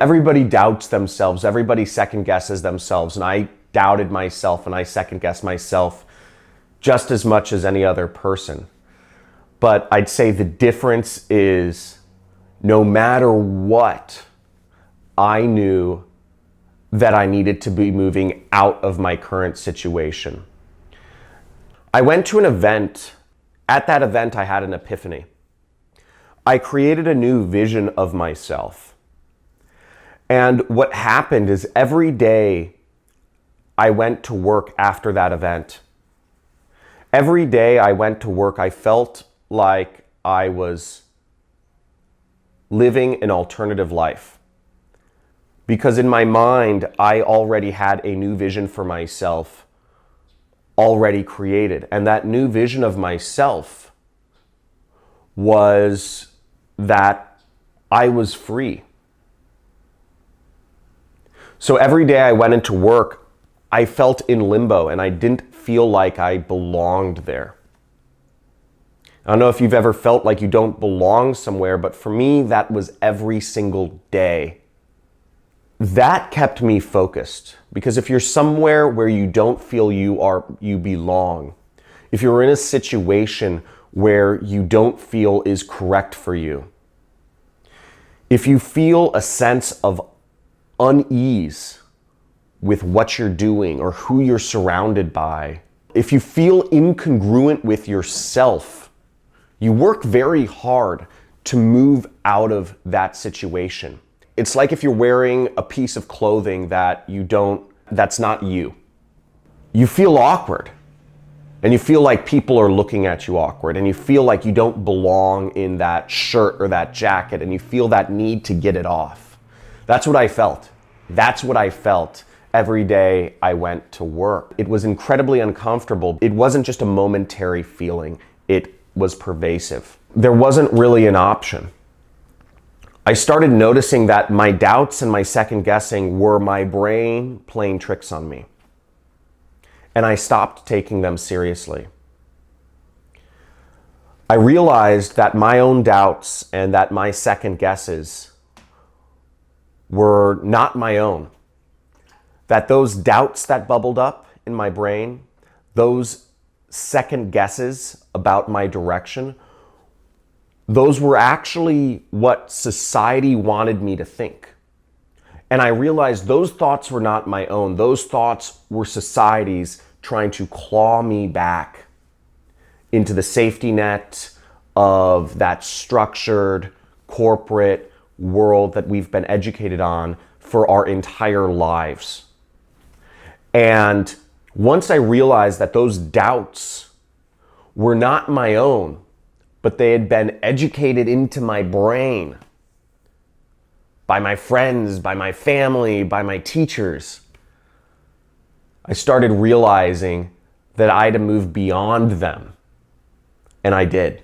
Everybody doubts themselves. Everybody second guesses themselves. And I doubted myself and I second guessed myself just as much as any other person. But I'd say the difference is no matter what, I knew that I needed to be moving out of my current situation. I went to an event. At that event, I had an epiphany. I created a new vision of myself. And what happened is every day I went to work after that event. Every day I went to work, I felt like I was living an alternative life. Because in my mind, I already had a new vision for myself already created. And that new vision of myself was that I was free. So every day I went into work, I felt in limbo and I didn't feel like I belonged there. I don't know if you've ever felt like you don't belong somewhere, but for me, that was every single day. That kept me focused, because if you're somewhere where you don't feel you belong, if you're in a situation where you don't feel is correct for you, if you feel a sense of unease with what you're doing or who you're surrounded by, if you feel incongruent with yourself, you work very hard to move out of that situation. It's like if you're wearing a piece of clothing that's not you. You feel awkward, and you feel like people are looking at you awkward, and you feel like you don't belong in that shirt or that jacket, and you feel that need to get it off. That's what I felt. That's what I felt every day I went to work. It was incredibly uncomfortable. It wasn't just a momentary feeling. It was pervasive. There wasn't really an option. I started noticing that my doubts and my second guessing were my brain playing tricks on me. And I stopped taking them seriously. I realized that my own doubts and that my second guesses were not my own. That those doubts that bubbled up in my brain, those second guesses about my direction, those were actually what society wanted me to think. And I realized those thoughts were not my own. Those thoughts were society's trying to claw me back into the safety net of that structured corporate world that we've been educated on for our entire lives. And once I realized that those doubts were not my own, but they had been educated into my brain by my friends, by my family, by my teachers, I started realizing that I had to move beyond them. And I did.